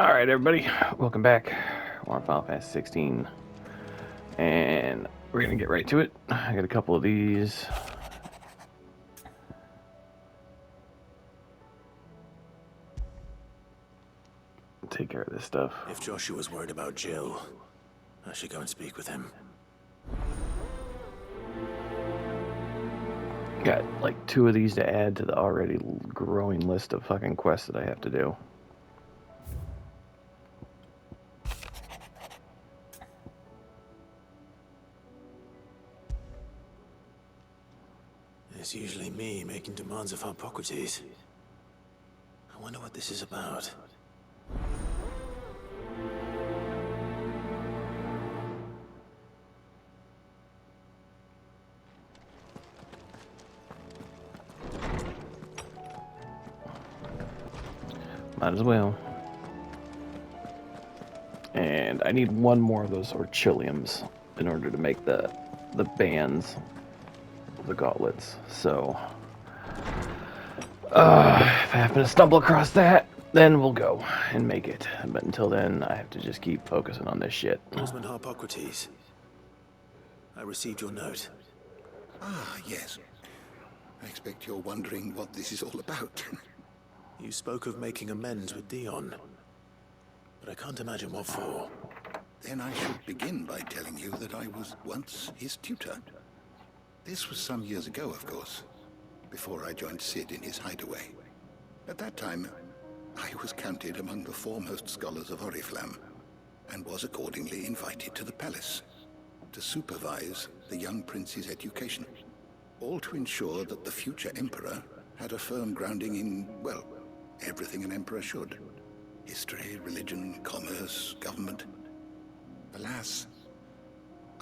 Alright, everybody, welcome back. We're on Final Fantasy 16, and we're gonna get right to it. I got a couple of these. Take care of this stuff. If Joshua's worried about Jill, I should go and speak with him. Got like 2 of these to add to the already growing list of fucking quests that I have to do. It's usually me making demands of Hippocrates. I wonder what this is about. Might as well. And I need 1 more of those orchiliums in order to make the bands of the gauntlets. So, if I happen to stumble across that, then we'll go and make it. But until then, I have to just keep focusing on this shit. Horseman Hippocrates, I received your note. Ah, yes. I expect you're wondering what this is all about. You spoke of making amends with Dion, but I can't imagine what for. Then I should begin by telling you that I was once his tutor. This was some years ago, of course, before I joined Sid in his hideaway. At that time, I was counted among the foremost scholars of Oriflamme, and was accordingly invited to the palace to supervise the young prince's education, all to ensure that the future emperor had a firm grounding in, well, everything an emperor should. History, religion, commerce, government. Alas,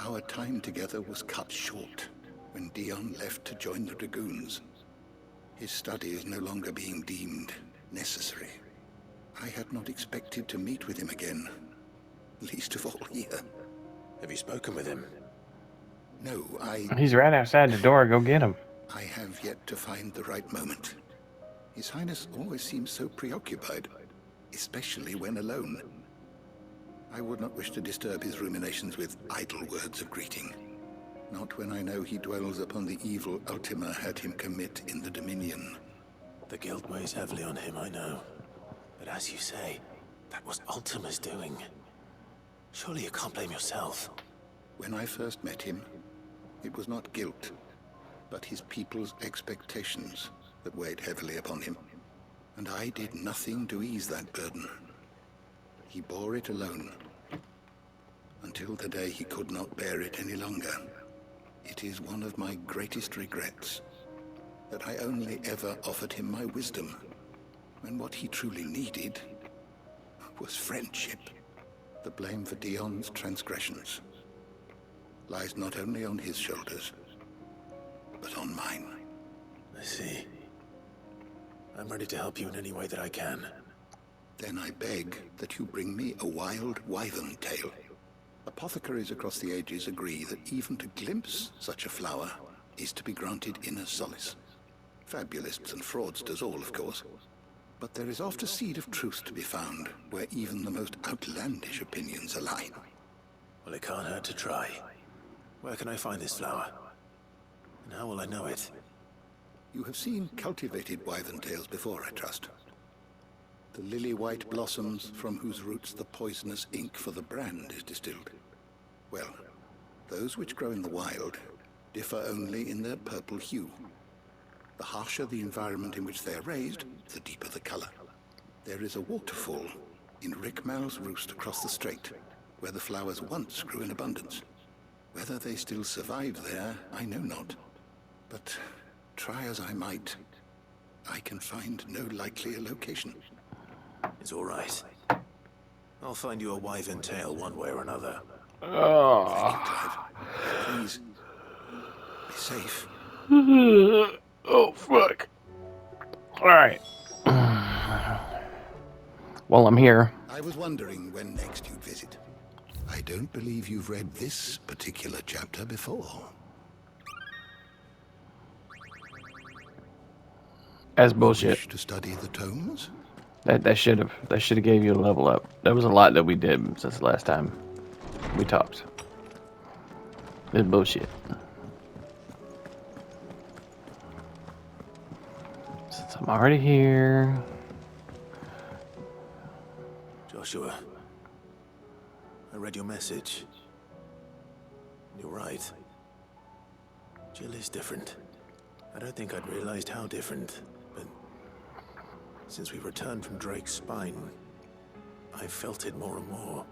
our time together was cut short when Dion left to join the Dragoons. His studies no longer being deemed necessary. I had not expected to meet with him again, least of all here. Have you spoken with him? No, He's right outside the door. Go get him. I have yet to find the right moment. His Highness always seems so preoccupied, especially when alone. I would not wish to disturb his ruminations with idle words of greeting. Not when I know he dwells upon the evil Ultima had him commit in the Dominion. The guilt weighs heavily on him, I know. But as you say, that was Ultima's doing. Surely you can't blame yourself. When I first met him, it was not guilt, but his people's expectations that weighed heavily upon him. And I did nothing to ease that burden. He bore it alone, until the day he could not bear it any longer. It is one of my greatest regrets that I only ever offered him my wisdom, when what he truly needed was friendship. The blame for Dion's transgressions lies not only on his shoulders, but on mine. I see. I'm ready to help you in any way that I can. Then I beg that you bring me a wild wyvern tail. Apothecaries across the ages agree that even to glimpse such a flower is to be granted inner solace. Fabulists and fraudsters all, of course. But there is oft a seed of truth to be found where even the most outlandish opinions align. Well, it can't hurt to try. Where can I find this flower? And how will I know it? You have seen cultivated wyvern tails before, I trust. The lily-white blossoms from whose roots the poisonous ink for the brand is distilled. Well, those which grow in the wild differ only in their purple hue. The harsher the environment in which they are raised, the deeper the color. There is a waterfall in Rickmal's roost across the strait, where the flowers once grew in abundance. Whether they still survive there, I know not. But try as I might, I can find no likelier location. It's all right. I'll find you a wyvern tail one way or another. Thank you, Clive. Please, be safe. Oh, fuck. Alright. While I'm here. I was wondering when next you'd visit. I don't believe you've read this particular chapter before. That's bullshit. Wish to study the tomes? That should have gave you a level up. That was a lot that we did since the last time we talked. It's bullshit. Since I'm already here. Joshua, I read your message. You're right. Jill is different. I don't think I'd realized how different, but since we returned from Drake's spine, I've felt it more and more.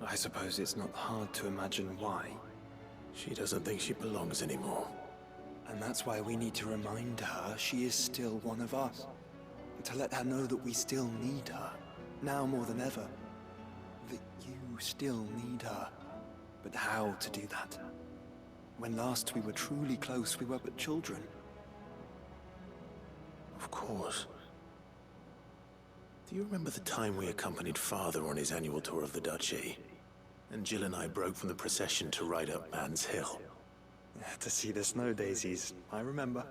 I suppose it's not hard to imagine why. She doesn't think she belongs anymore. And that's why we need to remind her she is still one of us. To let her know that we still need her, now more than ever. That you still need her. But how to do that? When last we were truly close, we were but children. Of course. Do you remember the time we accompanied Father on his annual tour of the Duchy? And Jill and I broke from the procession to ride up Man's Hill. To see the snow daisies, I remember.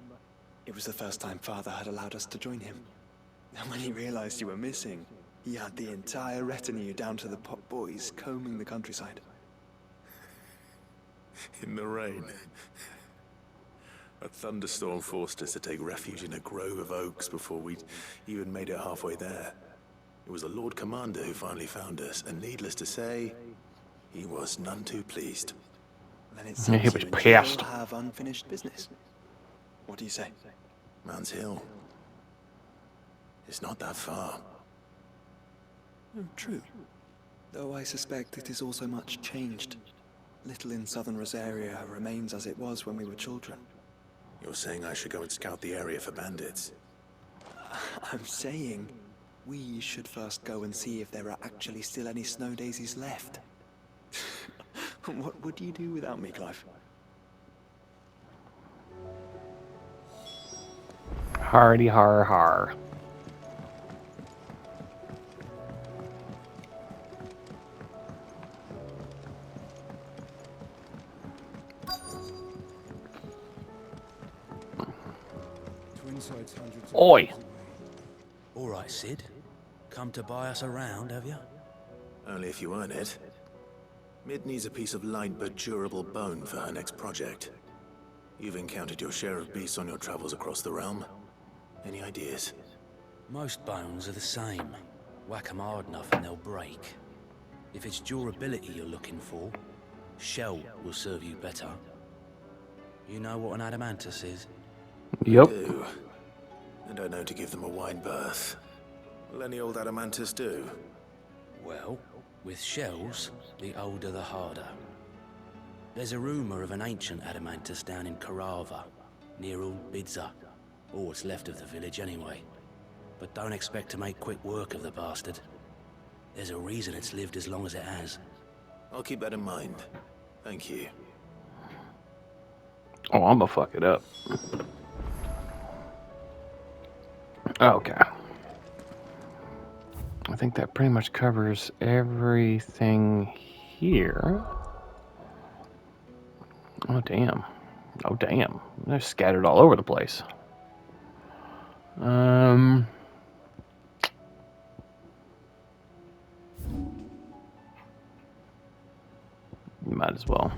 It was the first time Father had allowed us to join him. And when he realized you were missing, he had the entire retinue down to the pot boys combing the countryside. In the rain. A thunderstorm forced us to take refuge in a grove of oaks before we'd even made it halfway there. It was the Lord Commander who finally found us, and needless to say, he was none too pleased. Then it Yeah, seems he was you and pissed. Jill have unfinished business. What do you say? Man's Hill. It's not that far. True. Though I suspect it is also much changed. Little in southern Rosaria remains as it was when we were children. You're saying I should go and scout the area for bandits? I'm saying we should first go and see if there are actually still any snow daisies left. What would you do without me, Clive? Hardy har har. Oi! All right, Sid. Come to buy us around, have you? Only if you earn it. Mid needs a piece of light but durable bone for her next project. You've encountered your share of beasts on your travels across the realm. Any ideas? Most bones are the same. Whack 'em hard enough and they'll break. If it's durability you're looking for, shell will serve you better. You know what an adamantus is? Yep. Do. And I know to give them a wide berth. Will any old adamantus do? Well, with shells, the older the harder. There's a rumor of an ancient adamantus down in Karava, near Old Bidza. Or what's left of the village anyway. But don't expect to make quick work of the bastard. There's a reason it's lived as long as it has. I'll keep that in mind. Thank you. Oh, I'm gonna fuck it up. Okay. I think that pretty much covers everything here. Oh, damn. Oh, damn. They're scattered all over the place. Might as well.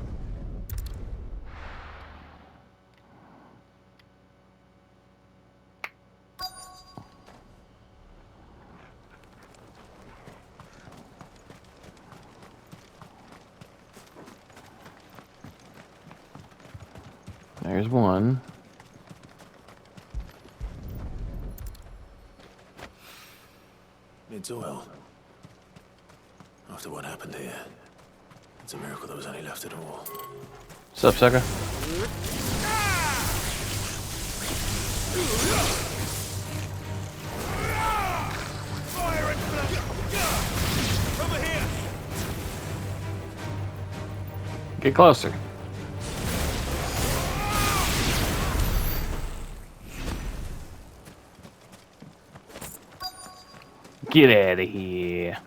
There's one. Needs oil. After what happened here, it's a miracle there was any left at all. What's up, sucker? Over here! Get closer. Get out of here.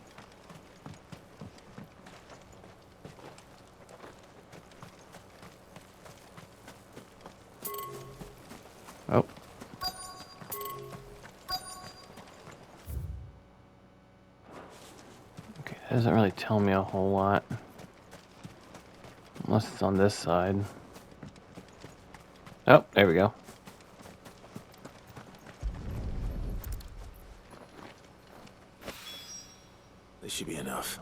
Oh. doesn't really tell me a whole lot. Unless it's on this side. Oh, there we go. This should be enough.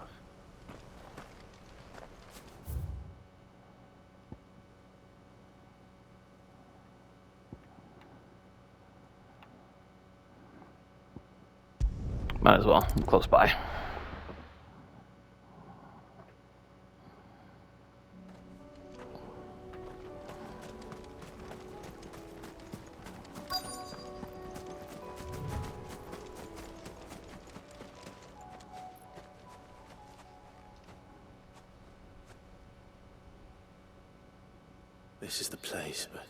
Might as well. I'm close by. This is the place, but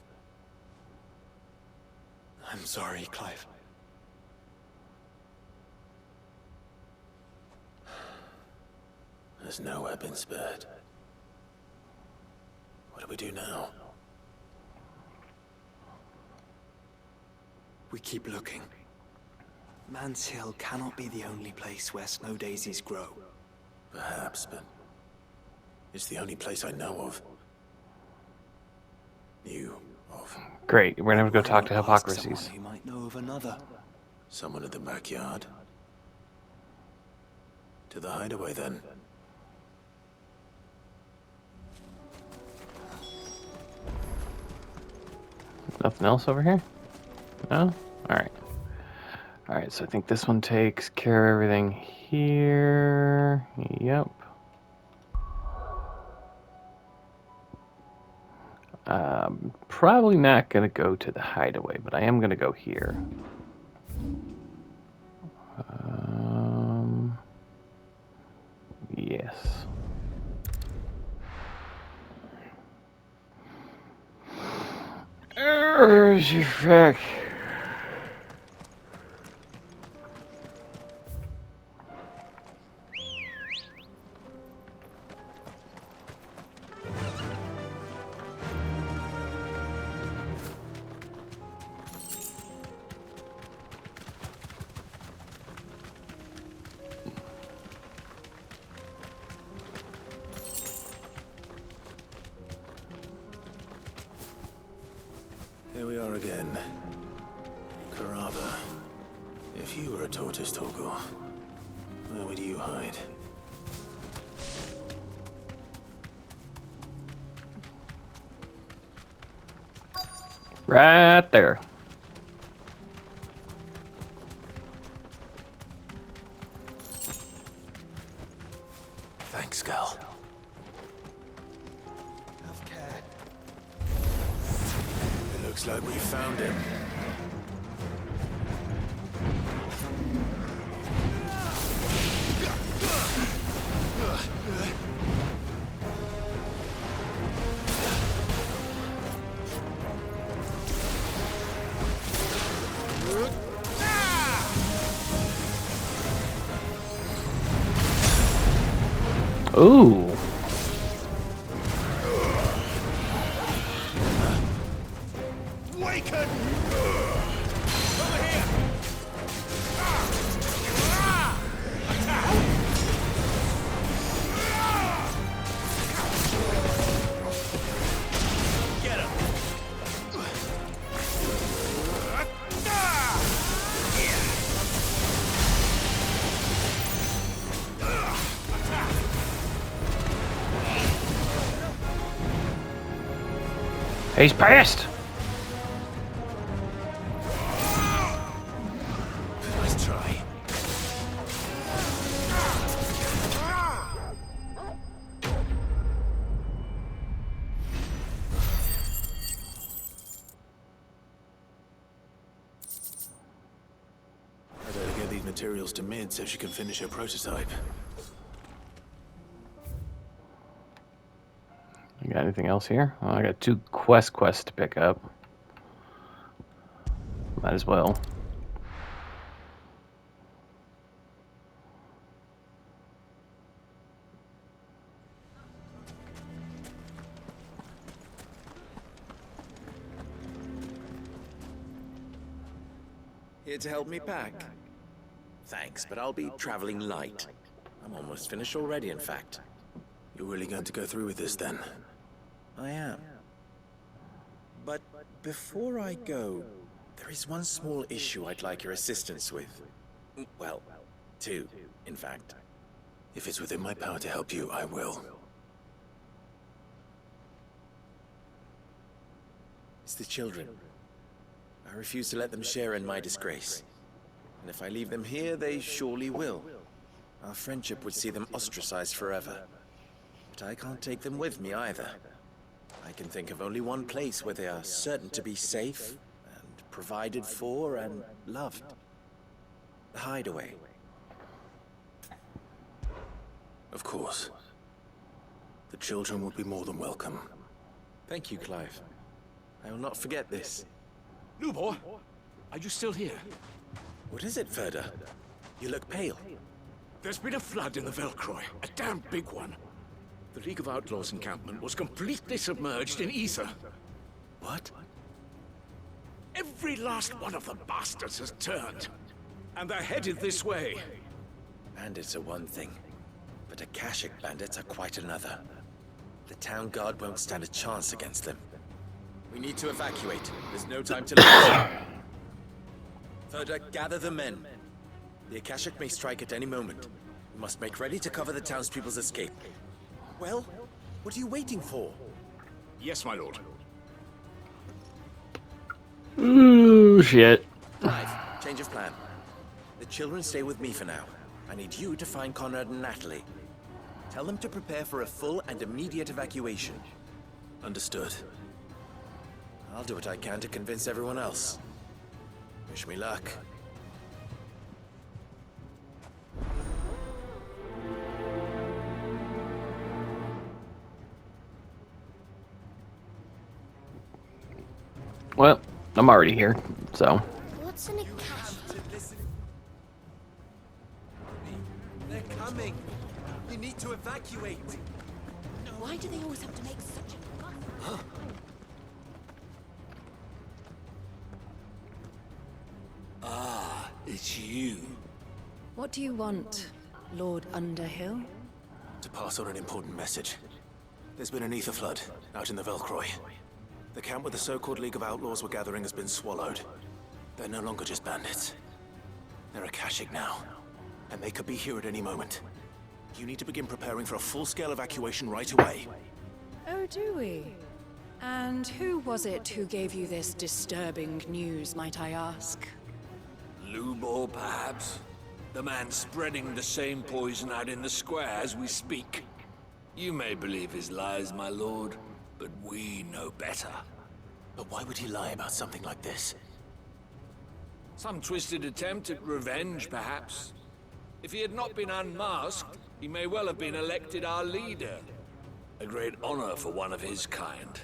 I'm sorry, Clive. there's nowhere been spared. What do we do now? We keep looking. Man's Hill cannot be the only place where snow daisies grow. Perhaps, but it's the only place I know of. Knew of. Great. We're gonna have to go Why talk to not ask Hippocrates. someone who might know of another. Someone in the backyard. To the hideaway, then. Nothing else over here? No? Alright. Alright, so I think this one takes care of everything here. Yep. Probably not going to go to the hideaway, but I am going to go here. Yes. Where's your frack? Here we are again. Carava. If you were a tortoise, Torgor, where would you hide? Right there. Thanks, Gal. Have care. It looks like we found him. Ooh. Waken! Over here! Get him! He's pissed. Nice try. I better get these materials to Mid so she can finish her prototype. You got anything else here? Oh, I got 2 quests to pick up. Might as well. Here to help me pack? Thanks, but I'll be traveling light. I'm almost finished already, in fact. You're really going to go through with this, then? I am. But before I go, there is one small issue I'd like your assistance with. Well, two, in fact. If it's within my power to help you, I will. It's the children. I refuse to let them share in my disgrace. And if I leave them here, they surely will. Our friendship would see them ostracized forever. But I can't take them with me either. I can think of only one place where they are certain to be safe, and provided for, and loved. The Hideaway. Of course. The children would be more than welcome. Thank you, Clive. I will not forget this. Lubor, are you still here? What is it, Ferda? You look pale. There's been a flood in the Velcroy, a damn big one. The League of Outlaws encampment was completely submerged in ether. What? Every last one of the bastards has turned, and they're headed this way. Bandits are one thing, but Akashic bandits are quite another. The town guard won't stand a chance against them. We need to evacuate. There's no time to lose. Ferda, gather the men. The Akashic may strike at any moment. We must make ready to cover the townspeople's escape. Well, what are you waiting for? Yes, my lord. Ooh, shit. Clive, change of plan. The children stay with me for now. I need you to find Conrad and Natalie. Tell them to prepare for a full and immediate evacuation. Understood. I'll do what I can to convince everyone else. Wish me luck. Well, I'm already here, so. What's an Akash? They're coming. You need to evacuate. Why do they always have to make such a fuss? It's you. What do you want, Lord Underhill? To pass on an important message. There's been an ether flood out in the Velcroy. The camp where the so-called League of Outlaws were gathering has been swallowed. They're no longer just bandits. They're Akashic now, and they could be here at any moment. You need to begin preparing for a full-scale evacuation right away. Oh, do we? And who was it who gave you this disturbing news, might I ask? Lubor, perhaps? The man spreading the same poison out in the square as we speak. You may believe his lies, my lord, but we know better. But why would he lie about something like this? Some twisted attempt at revenge, perhaps. If he had not been unmasked, he may well have been elected our leader. A great honor for one of his kind.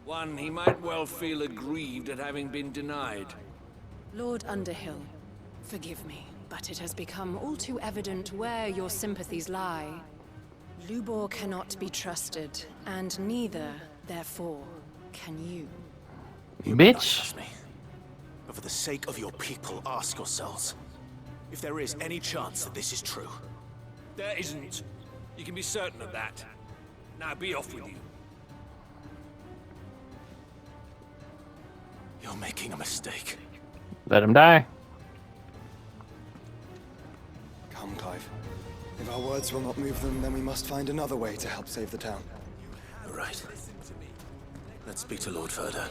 One he might well feel aggrieved at having been denied. Lord Underhill, forgive me, but it has become all too evident where your sympathies lie. Lubor cannot be trusted, and neither, therefore, can you. You may not Bitch. trust me. But for the sake of your people, ask yourselves if there is any chance that this is true. There isn't. You can be certain of that. Now be off with you. You're making a mistake. Let him die. Come, Clive. If our words will not move them, then we must find another way to help save the town. You're right. Let's speak to Lord Ferda.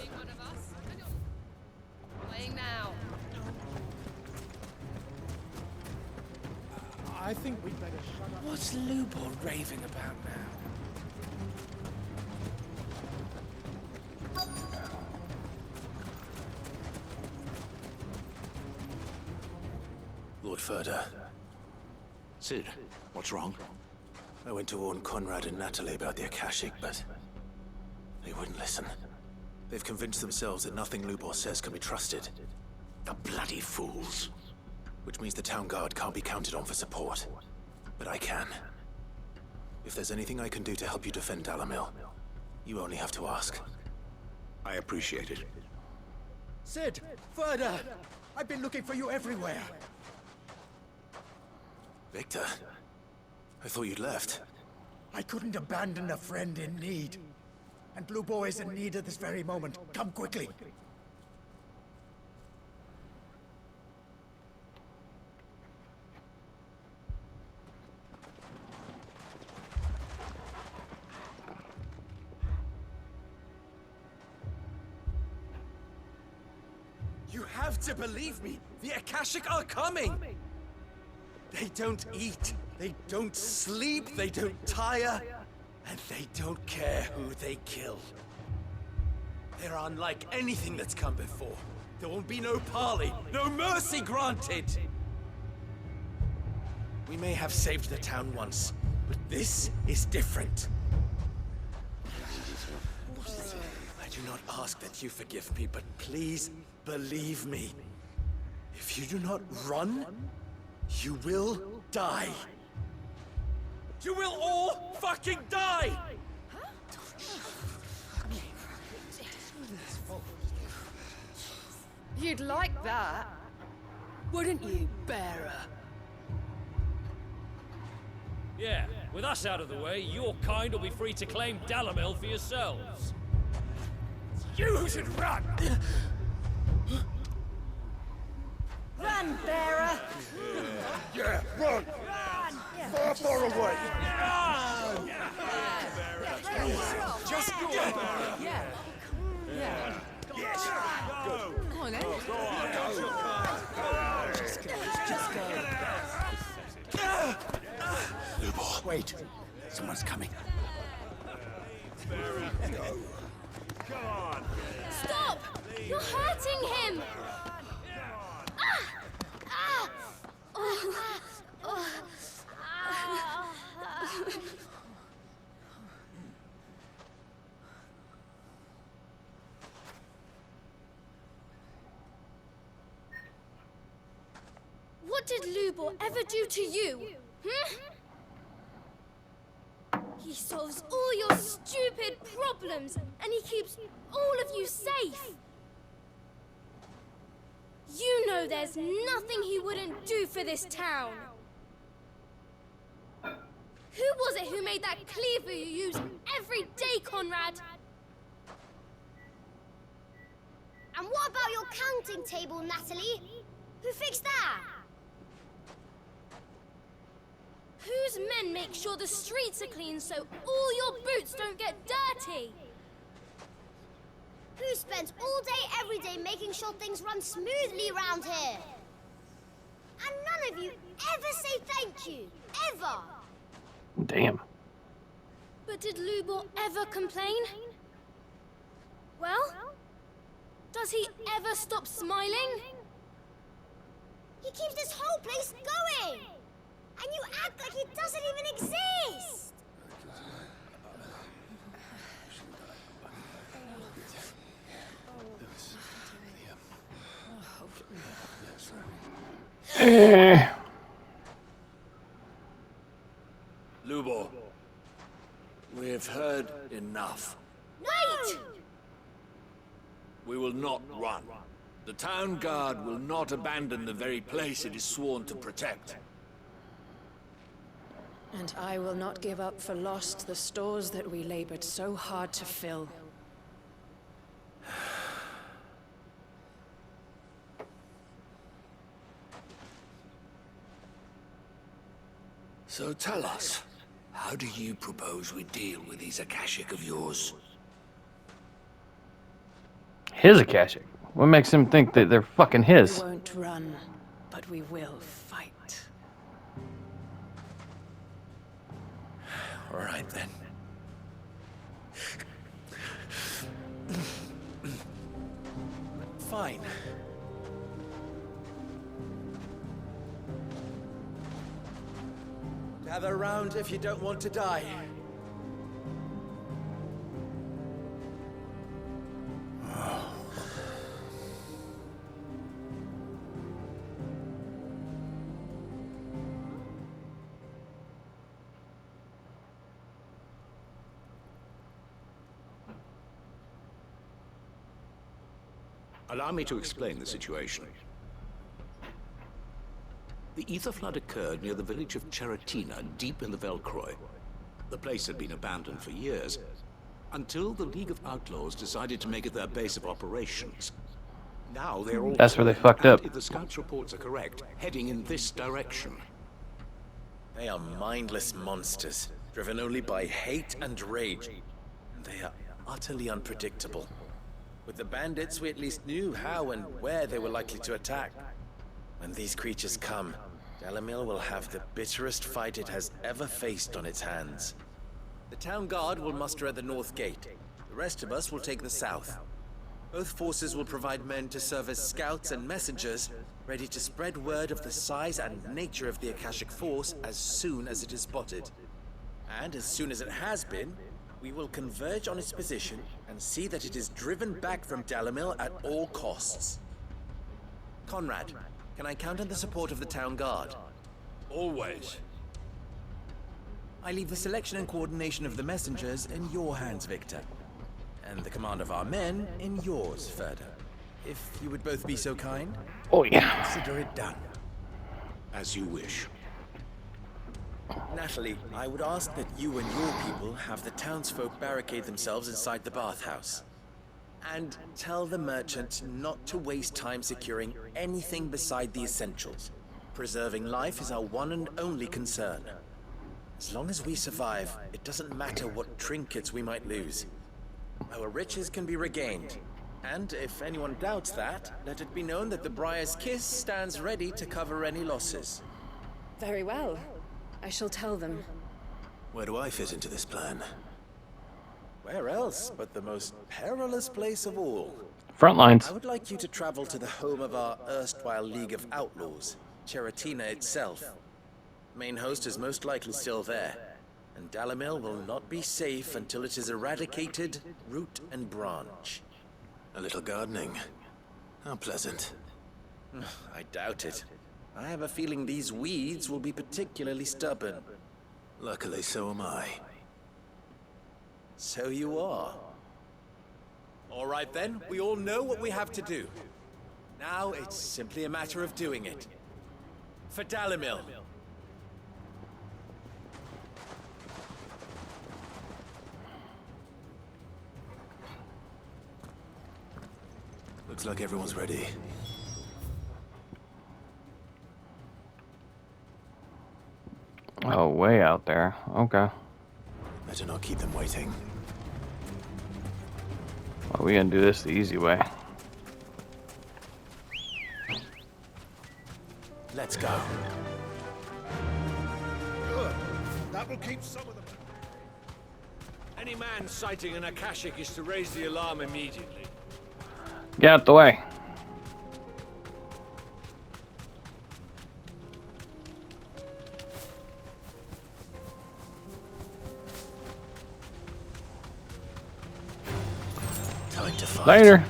Playing now. I think we'd better shut up. What's Lubor raving about now? Lord Ferda, Sid, what's wrong? I went to warn Conrad and Natalie about the Akashic, but they wouldn't listen. They've convinced themselves that nothing Lubor says can be trusted. The bloody fools. Which means the town guard can't be counted on for support. But I can. If there's anything I can do to help you defend Dalamil, you only have to ask. I appreciate it. Sid! Ferda! I've been looking for you everywhere. Victor, I thought you'd left. I couldn't abandon a friend in need. And Blue Boar is in need at this very moment. Come quickly. You have to believe me! The Akashic are coming! They don't eat, they don't sleep, they don't tire, and they don't care who they kill. They're unlike anything that's come before. There won't be no parley, no mercy granted! We may have saved the town once, but this is different. I do not ask that you forgive me, but please believe me. If you do not run, you will die. You will all fucking die! You'd like that, wouldn't you, bearer? Yeah, with us out of the way, your kind will be free to claim Dalamil for yourselves. You should run! Run, bearer! Yeah, run! Far, far away! Just go! Yeah. Yeah. Yes! Go! Come on, then. Just go. Wait, someone's coming. Stop! You're hurting him! What did Lubor ever do to you? Hmm? He solves all your stupid problems, and he keeps all of you safe. You know there's nothing he wouldn't do for this town. Who was it who made that cleaver you use every day, Conrad? And what about your counting table, Natalie? Who fixed that? Whose men make sure the streets are clean so all your boots don't get dirty? Who spends all day, every day making sure things run smoothly around here? And none of you ever say thank you. Ever. Damn. But did Lubor ever complain? Well, does he ever stop smiling? He keeps this whole place going! And you act like he doesn't even exist! Lubor, we have heard enough. Wait! We will not run. The town guard will not abandon the very place it is sworn to protect. And I will not give up for lost the stores that we labored so hard to fill. So tell us, how do you propose we deal with these Akashic of yours? His Akashic? What makes him think that they're fucking his? We won't run, but we will fight. All right, then. Fine. Gather round if you don't want to die. Allow me to explain the situation. The ether flood occurred near the village of Cheratina, deep in the Velcroy. The place had been abandoned for years, until the League of Outlaws decided to make it their base of operations. Now they're all That's where they fucked and up. if the scouts' reports are correct, heading in this direction. They are mindless monsters, driven only by hate and rage. And they are utterly unpredictable. With the bandits, we at least knew how and where they were likely to attack. When these creatures come, Dalamil will have the bitterest fight it has ever faced on its hands. The town guard will muster at the north gate. The rest of us will take the south. Both forces will provide men to serve as scouts and messengers, ready to spread word of the size and nature of the Akashic Force as soon as it is spotted. And as soon as it has been, we will converge on its position and see that it is driven back from Dalamil at all costs. Conrad, can I count on the support of the town guard? Always. I leave the selection and coordination of the messengers in your hands, Victor. And the command of our men in yours, Ferda. If you would both be so kind. Oh yeah. Consider it done. As you wish. Natalie, I would ask that you and your people have the townsfolk barricade themselves inside the bathhouse. And tell the merchant not to waste time securing anything beside the essentials. Preserving life is our one and only concern. As long as we survive, it doesn't matter what trinkets we might lose. Our riches can be regained. And if anyone doubts that, let it be known that the Briar's Kiss stands ready to cover any losses. Very well. I shall tell them. Where do I fit into this plan? Where else but the most perilous place of all? Front lines. I would like you to travel to the home of our erstwhile League of Outlaws, Cheratina itself. Main host is most likely still there, and Dalamil will not be safe until it is eradicated, root and branch. A little gardening. How pleasant. I doubt it. I have a feeling these weeds will be particularly stubborn. Luckily, so am I. So you are. All right then, we all know what we have to do. Now it's simply a matter of doing it. For Dalamil. Looks like everyone's ready. Oh, way out there. Okay. Better not keep them waiting. Well, we gonna do this the easy way. Let's go. Good. That will keep some of them. Any man sighting an Akashic is to raise the alarm immediately. Get out the way. Time to fight. Later.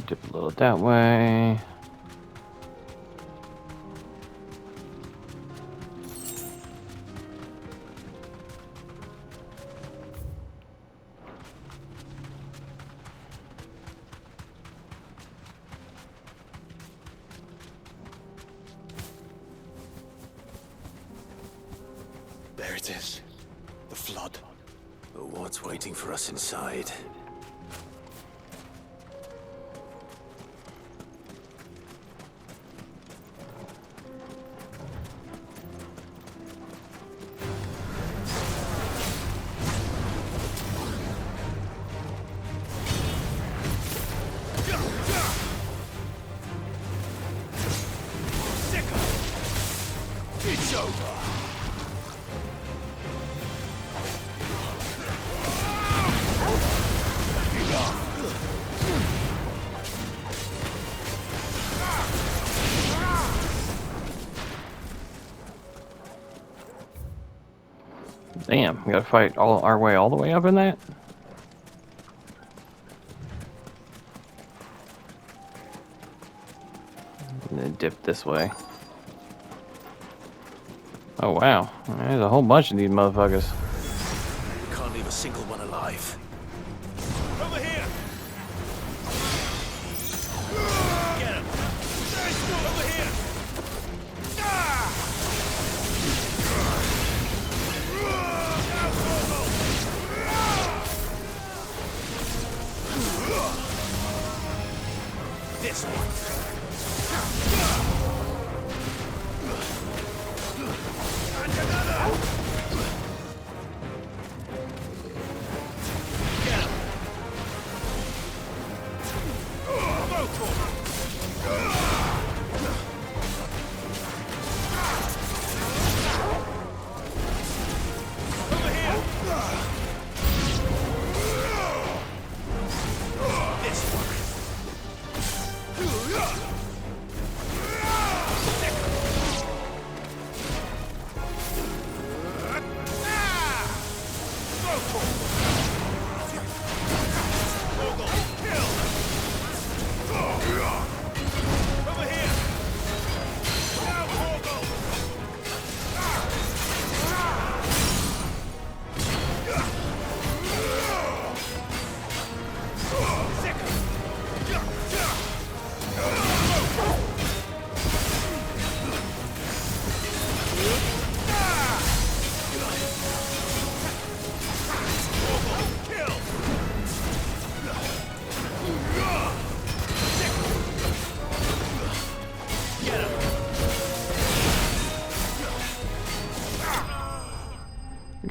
Dip a little that way. There it is. The flood. But what's waiting for us inside? It's over! Damn, we gotta fight all our way all the way up in that? And then dip this way. Oh wow, there's a whole bunch of these motherfuckers. Can't leave a single one alive.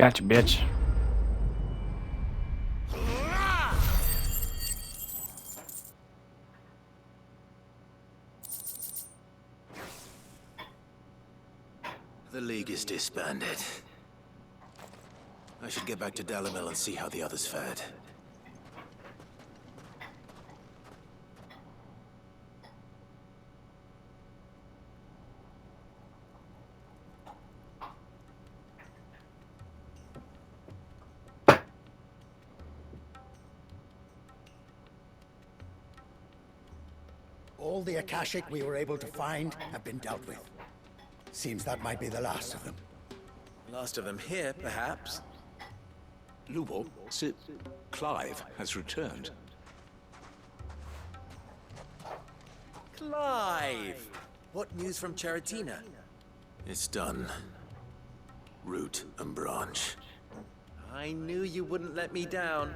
Gotcha, bitch. The League is disbanded. I should get back to Dalimil and see how the others fared. All the Akashic we were able to find have been dealt with. Seems that might be the last of them. Last of them here, perhaps. Lubor, Sir Clive has returned. Clive! What news from Charatina? It's done. Root and branch. I knew you wouldn't let me down.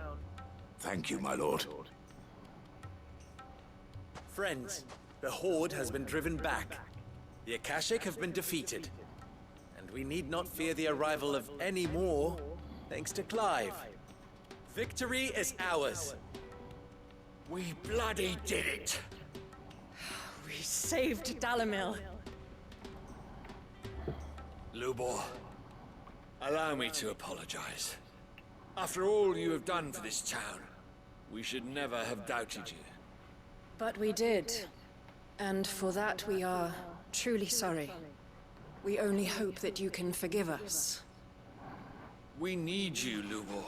Thank you, my lord. Friends, the Horde has been driven back. The Akashic have been defeated. And we need not fear the arrival of any more, thanks to Clive. Victory is ours. We bloody did it! We saved Dalimil. Lubor, allow me to apologize. After all you have done for this town, we should never have doubted you. But we did. And for that we are truly sorry. We only hope that you can forgive us. We need you, Lubor.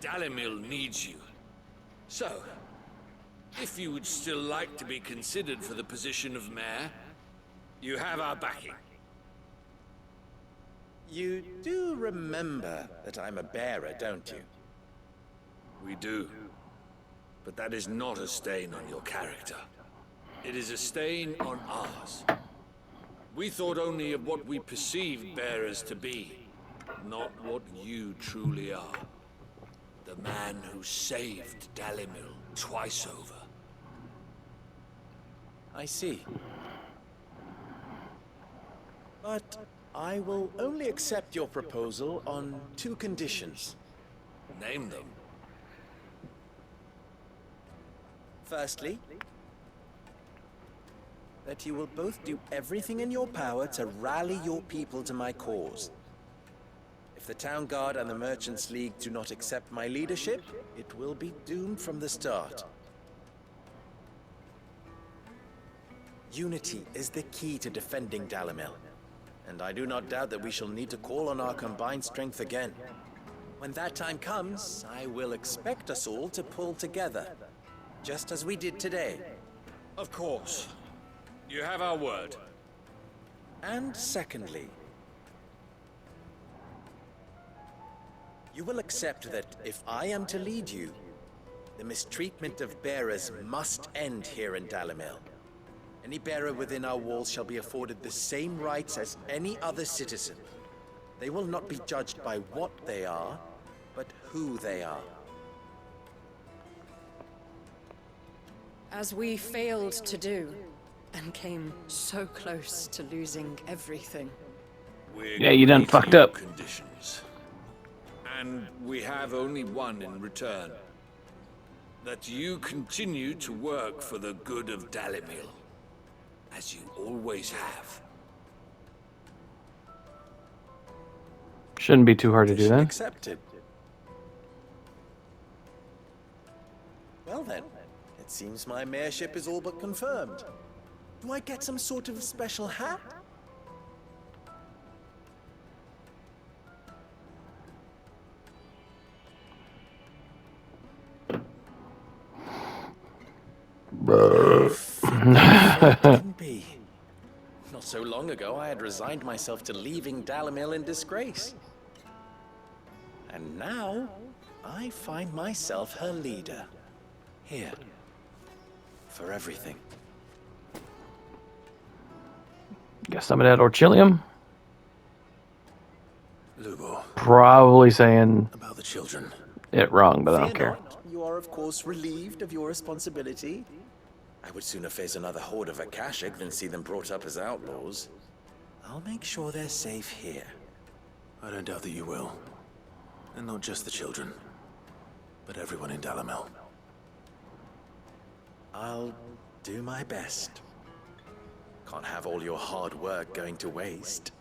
Dalimil needs you. So, if you would still like to be considered for the position of mayor, you have our backing. You do remember that I'm a bearer, don't you? We do. But that is not a stain on your character. It is a stain on ours. We thought only of what we perceived bearers to be, not what you truly are. The man who saved Dalimil twice over. I see. But I will only accept your proposal on 2 conditions. Name them. Firstly, that you will both do everything in your power to rally your people to my cause. If the Town Guard and the Merchants League do not accept my leadership, it will be doomed from the start. Unity is the key to defending Dalimil, and I do not doubt that we shall need to call on our combined strength again. When that time comes, I will expect us all to pull together, just as we did today. Of course. You have our word. And secondly, you will accept that if I am to lead you, the mistreatment of bearers must end here in Dalimil. Any bearer within our walls shall be afforded the same rights as any other citizen. They will not be judged by what they are, but who they are. As we failed to do, and came so close to losing everything. Yeah, you done fucked up. Conditions. And we have only one in return. That you continue to work for the good of Dalimil, as you always have. Shouldn't be too hard to do that. Accepted. Well then, it seems my mayorship is all but confirmed. Do I get some sort of special hat? Can be. Not so long ago, I had resigned myself to leaving Dalimil in disgrace. And now, I find myself her leader. Here. For everything. Got some of that orchilium? Lubor, Probably saying about the children. it wrong, but I don't Fear care. not, you are of course relieved of your responsibility. I would sooner face another horde of Akashic than see them brought up as outlaws. I'll make sure they're safe here. I don't doubt that you will. And not just the children, but everyone in Dalamel. I'll do my best. Can't have all your hard work going to waste.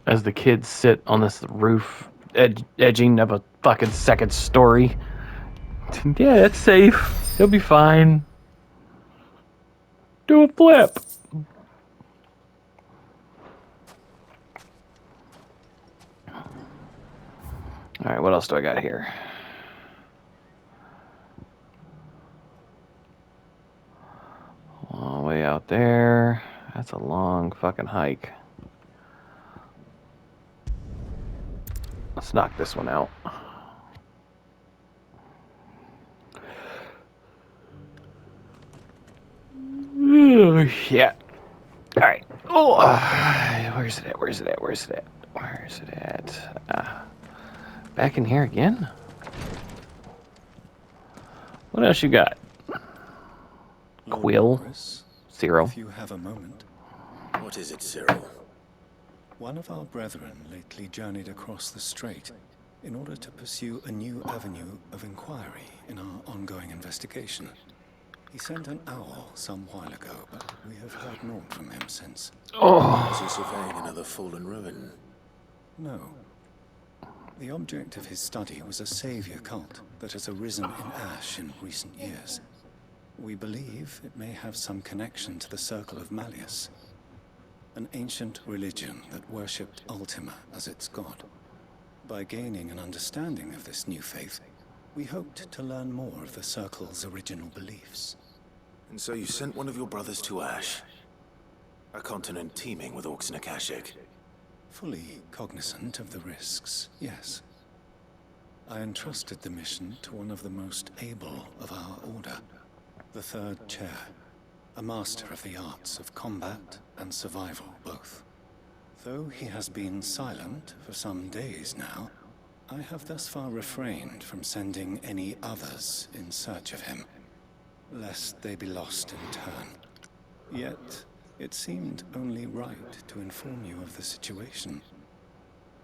As the kids sit on this roof, edging of a fucking second story. Yeah, it's safe. He'll be fine. Do a flip. Alright, what else do I got here? All the way out there. That's a long fucking hike. Let's knock this one out. Yeah. Alright. Oh, where's it at? Where's it at? Where's it at? Where's it at? Back in here again? What else you got? Quill. Zero. If you have a moment. What is it, Cyril? One of our brethren lately journeyed across the strait in order to pursue a new avenue of inquiry in our ongoing investigation. He sent an owl some while ago, but we have heard naught from him since. Oh. Is he surveying another fallen ruin? No. The object of his study was a savior cult that has arisen in Ash in recent years. We believe it may have some connection to the Circle of Malleus, an ancient religion that worshipped Ultima as its god. By gaining an understanding of this new faith, we hoped to learn more of the Circle's original beliefs. And so you sent one of your brothers to Ash, a continent teeming with orcs and Akashic. Fully cognizant of the risks, yes. I entrusted the mission to one of the most able of our order, the Third Chair, a master of the arts of combat and survival both. Though he has been silent for some days now, I have thus far refrained from sending any others in search of him, lest they be lost in turn. Yet, it seemed only right to inform you of the situation,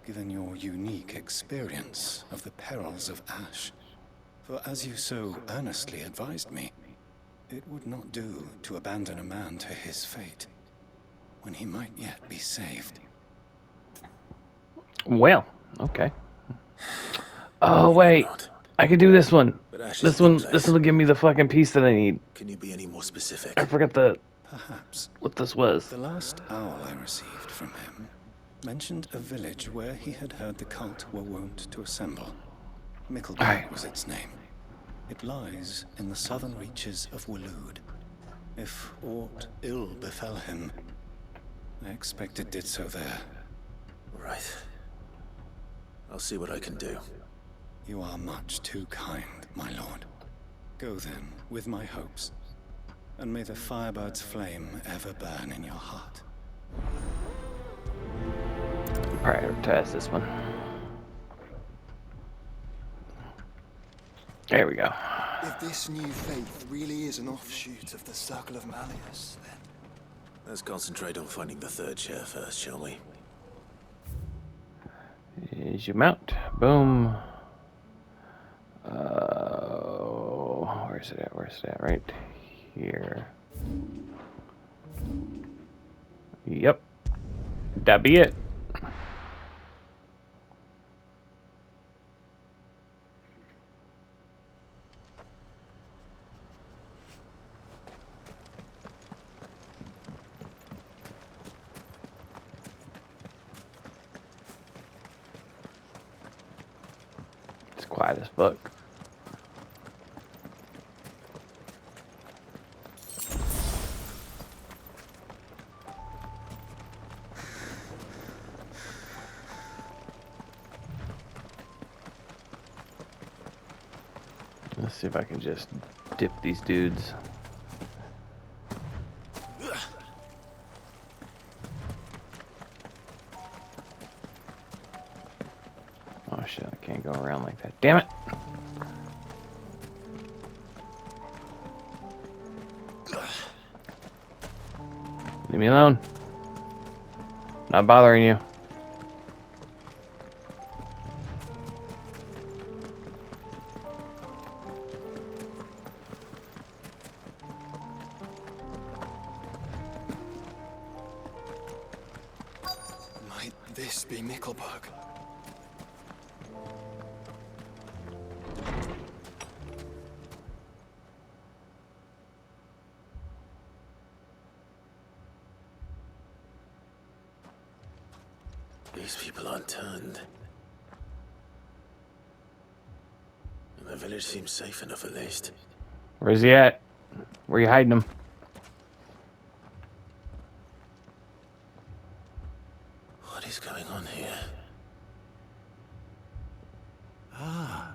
given your unique experience of the perils of Ash. For as you so earnestly advised me, it would not do to abandon a man to his fate, when he might yet be saved. Well, okay. Oh, wait. I can do this one. This will give me the fucking piece that I need. Can you be any more specific? I forgot Perhaps. what this was. The last owl I received from him mentioned a village where he had heard the cult were wont to assemble. Mickleburg was its name. It lies in the southern reaches of Waloed. If aught ill befell him, I expect it did so there. Right. I'll see what I can do. You are much too kind, my lord. Go then, with my hopes, and may the Firebird's flame ever burn in your heart. Prioritize this one. There we go. If this new faith really is an offshoot of the Circle of Malleus, then... Let's concentrate on finding the Third Chair first, shall we? Here's your mount. Boom. Where's it at? Where's it at? Right here. Yep. That'd be it. It's quiet as fuck. Let's see if I can just dip these dudes. Can't go around like that. Damn it! Leave me alone. Not bothering you. Might this be Nickelberg? These people aren't turned. And the village seems safe enough at least. Where's he at? Where are you hiding him? What is going on here? Ah.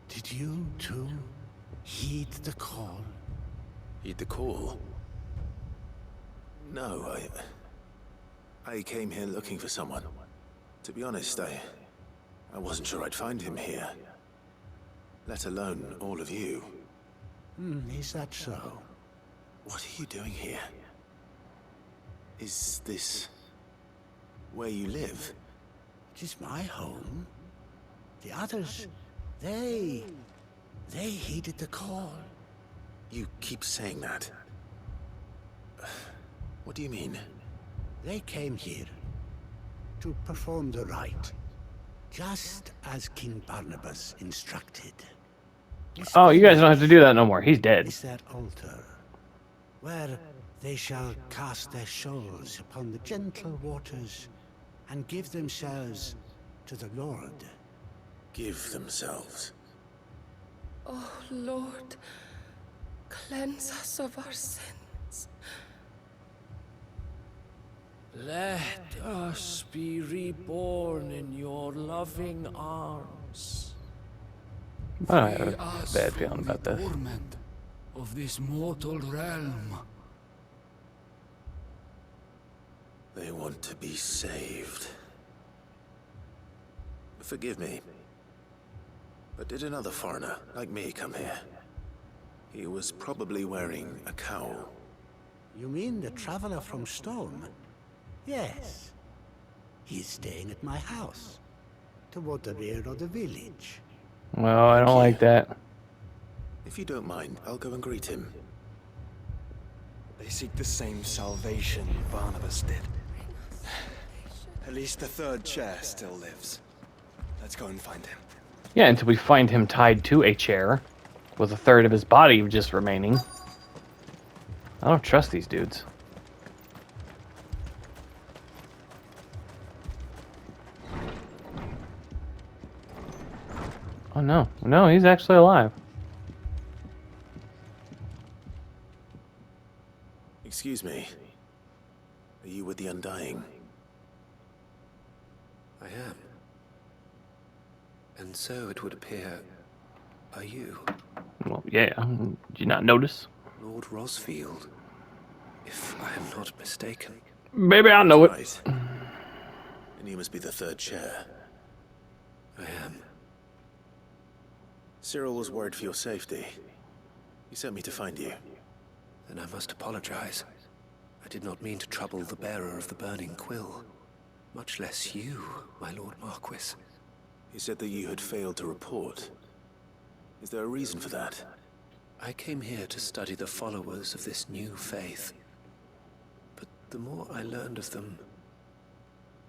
Did you, too, heed the call? Heed the call? No, I came here looking for someone. To be honest, I wasn't sure I'd find him here. Let alone all of you. Is that so? What are you doing here? Is this where you live? It is my home. The others, they heeded the call. You keep saying that. What do you mean? They came here to perform the rite, just as King Barnabas instructed. Oh, you guys don't have to do that no more. He's dead. Is that altar, where they shall cast their souls upon the gentle waters and give themselves to the Lord. Give themselves? Oh, Lord, cleanse us of our sins. Let us be reborn in your loving arms. I have a bad feeling about this. Torment of this mortal realm. They want to be saved. Forgive me, but did another foreigner like me come here? He was probably wearing a cowl. You mean the traveler from Stone? Yes. He is staying at my house, toward the rear of the village. Well, I don't like that. If you don't mind, I'll go and greet him. They seek the same salvation Barnabas did. At least the third chair still lives. Let's go and find him. Yeah, until we find him tied to a chair with a third of his body just remaining. I don't trust these dudes. Oh no. No, he's actually alive. Excuse me. Are you with the Undying? I am. And so it would appear, are you? Well, yeah. Did you not notice? Lord Rosfield, if I am not mistaken. Maybe I know it. Right. And you must be the third chair. I am. Cyril was worried for your safety. He sent me to find you. Then I must apologize. I did not mean to trouble the bearer of the burning quill. Much less you, my Lord Marquis. He said that you had failed to report. Is there a reason for that? I came here to study the followers of this new faith. But the more I learned of them,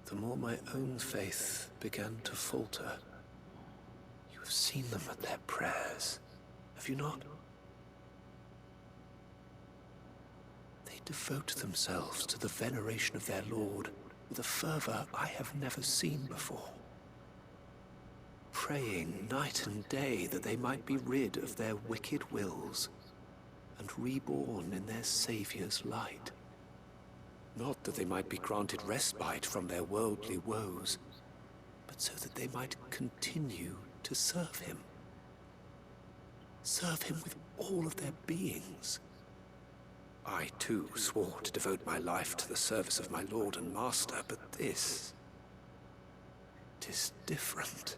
the more my own faith began to falter. You have seen them at their prayers, have you not? They devote themselves to the veneration of their Lord with a fervor I have never seen before. Praying night and day that they might be rid of their wicked wills and reborn in their Savior's light. Not that they might be granted respite from their worldly woes, but so that they might continue to serve him. Serve him with all of their beings. I too swore to devote my life to the service of my Lord and Master, but this... it is different.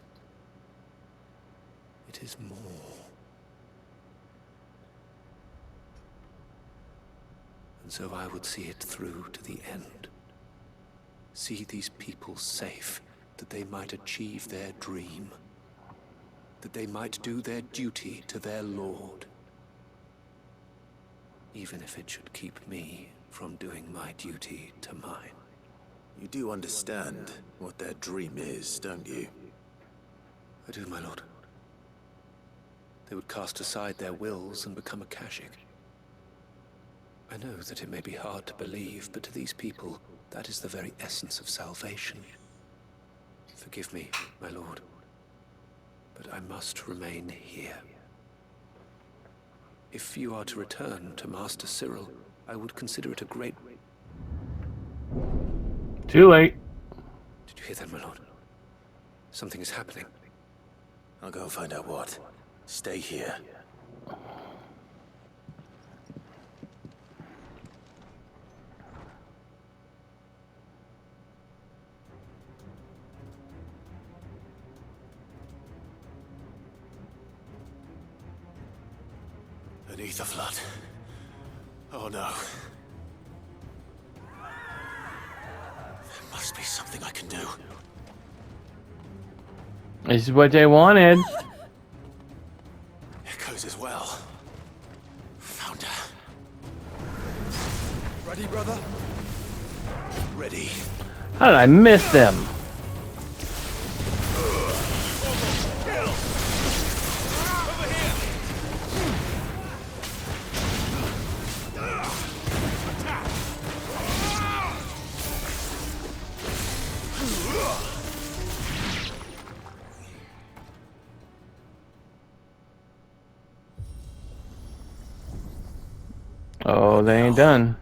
It is more. And so I would see it through to the end. See these people safe, that they might achieve their dream. That they might do their duty to their lord. Even if it should keep me from doing my duty to mine. You do understand what their dream is, don't you? I do, my lord. They would cast aside their wills and become a Kashik. I know that it may be hard to believe, but to these people, that is the very essence of salvation. Forgive me, my lord, but I must remain here. If you are to return to Master Cyril, I would consider it a great... Too late. Did you hear that, my lord? Something is happening. I'll go and find out what. Stay here. Beneath the flood. Oh no. There must be something I can do. This is what they wanted. Echoes as well. Found her. Ready, brother? Ready. How did I miss them? Oh, they ain't done.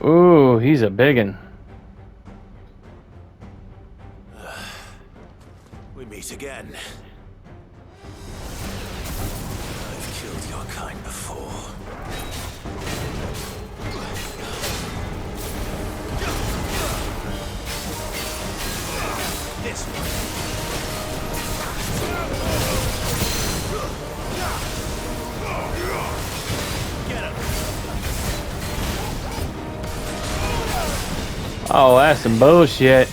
Ooh, he's a biggin. We meet again. I've killed your kind before. This one. Get him. Oh, that's some bullshit.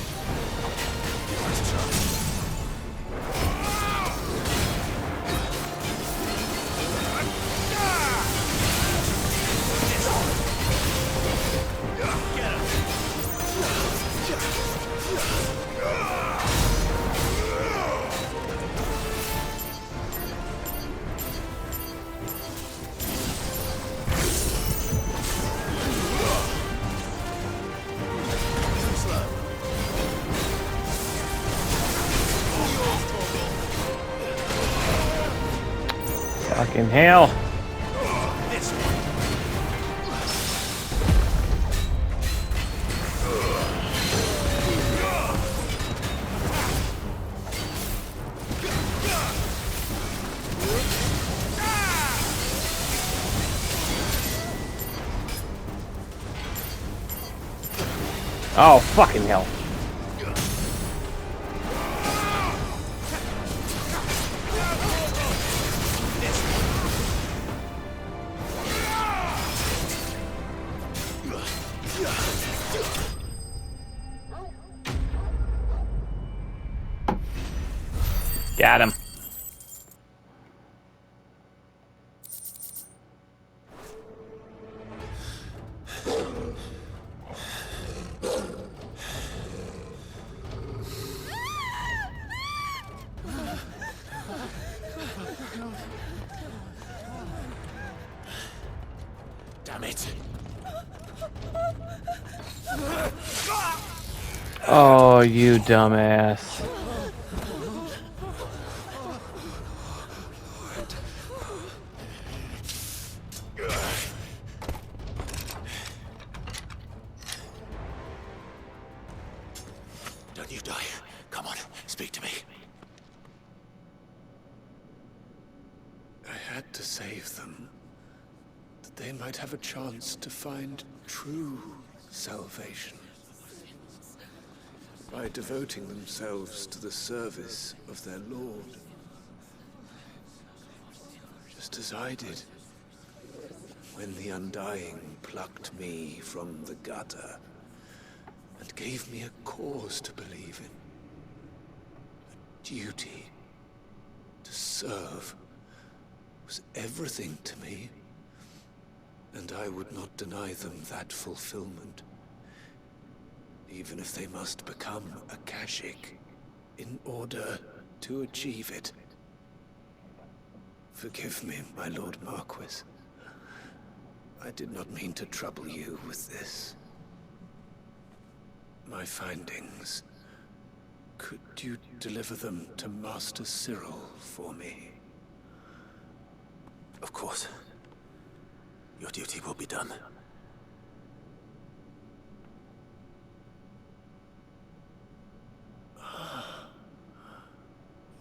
Fucking hell. Oh, fucking hell. Got him. Damn it. Oh, you dumbass. Don't you die. Come on, speak to me. I had to save them, that they might have a chance to find true salvation by devoting themselves to the service of their Lord. Just as I did when the Undying plucked me from the gutter and gave me a cause to believe in. A duty to serve was everything to me, and I would not deny them that fulfillment, even if they must become a Kashik in order to achieve it. Forgive me, my Lord Marquis. I did not mean to trouble you with this. My findings. Could you deliver them to Master Cyril for me? Of course. Your duty will be done.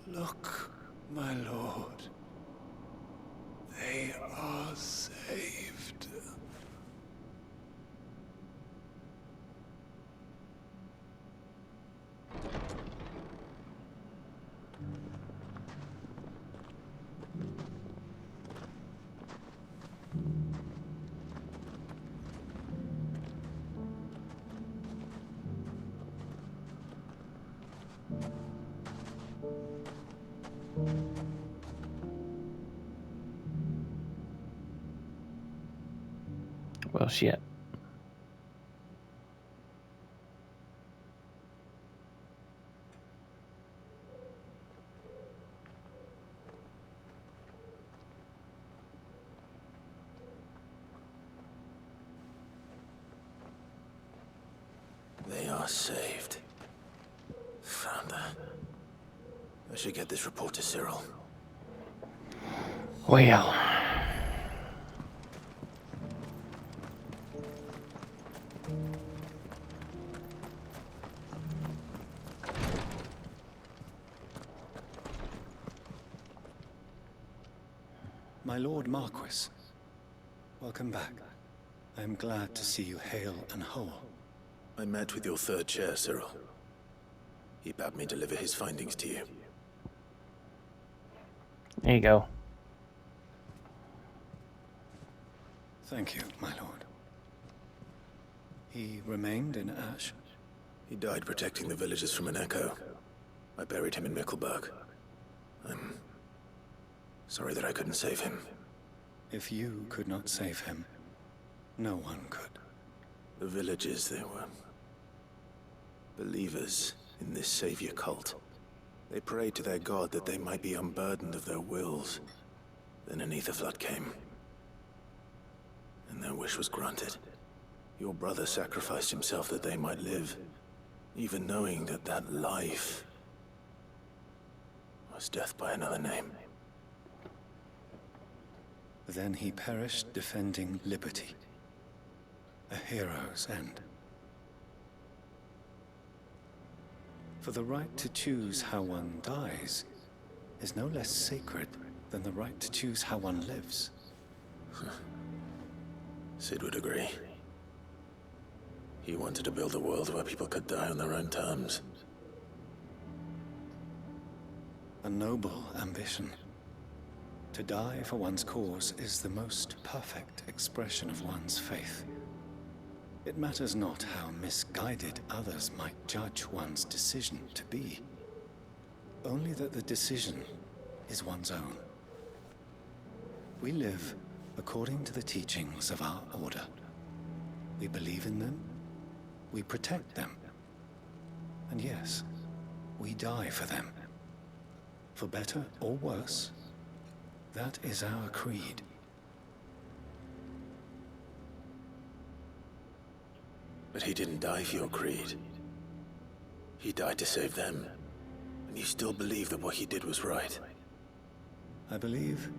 Look, my lord. They are saved. Well, shit. They are saved. Founder. I should get this report to Cyril. Well. My Lord Marquis, welcome back. I am glad to see you hale and whole. I met with your third chair, Cyril. He bade me deliver his findings to you. There you go. Thank you, my lord. He remained in Ash? He died protecting the villagers from an echo. I buried him in Mickelberg. I'm sorry that I couldn't save him. If you could not save him, no one could. The villagers, they were believers in this savior cult. They prayed to their god that they might be unburdened of their wills. Then an ether flood came, and their wish was granted. Your brother sacrificed himself that they might live, even knowing that that life was death by another name. Then he perished defending liberty. A hero's end. For the right to choose how one dies is no less sacred than the right to choose how one lives. Sid would agree. He wanted to build a world where people could die on their own terms. A noble ambition. To die for one's cause is the most perfect expression of one's faith. It matters not how misguided others might judge one's decision to be. Only that the decision is one's own. We live according to the teachings of our order. We believe in them, we protect them, and yes, we die for them. For better or worse, that is our creed. But he didn't die for your creed. He died to save them. And you still believe that what he did was right. I believe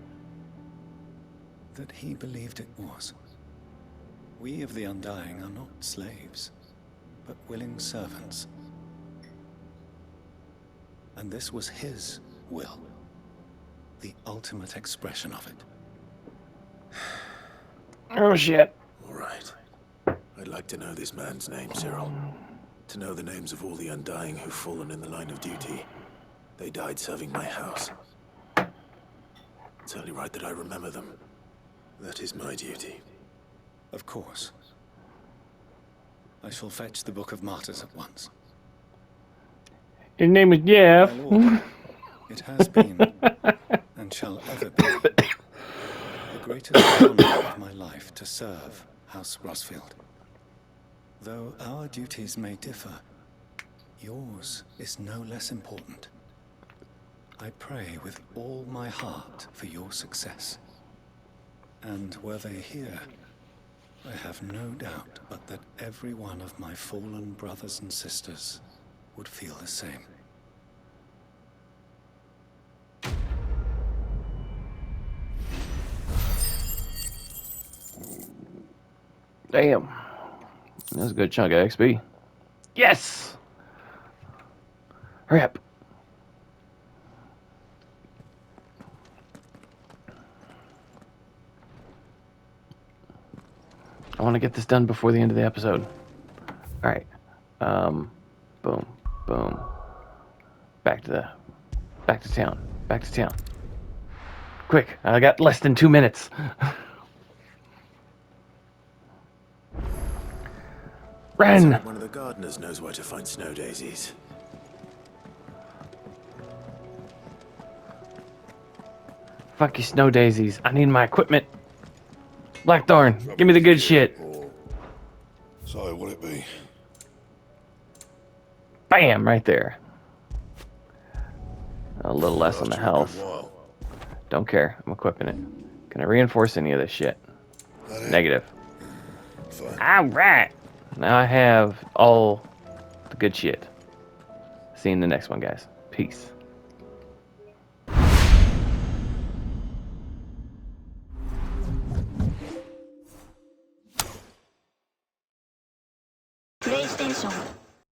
that he believed it was. We of the Undying are not slaves, but willing servants. And this was his will. the ultimate expression of it. Oh shit. All right. I'd like to know this man's name, Cyril. To know the names of all the Undying who've fallen in the line of duty. They died serving my house. It's only right that I remember them. That is my duty. Of course. I shall fetch the Book of Martyrs at once. Your name is Jeff. My lord, it has been, and shall ever be, the greatest honor of my life to serve House Rosfield. Though our duties may differ, yours is no less important. I pray with all my heart for your success. And were they here, I have no doubt but that every one of my fallen brothers and sisters would feel the same. Damn. That's a good chunk of XP. Yes! Hurry up. I want to get this done before the end of the episode. Alright. Boom. Boom. Back to town. Back to town. Quick. I got less than 2 minutes. Ren! Like one of the gardeners knows where to find snow daisies. Fuck you, snow daisies. I need my equipment. Blackthorn, give me the good shit. So, what'll it be? Bam, right there. A little less on the health. Don't care, I'm equipping it. Can I reinforce any of this shit? Negative. Alright. Now I have all the good shit. See you in the next one, guys. Peace. PlayStation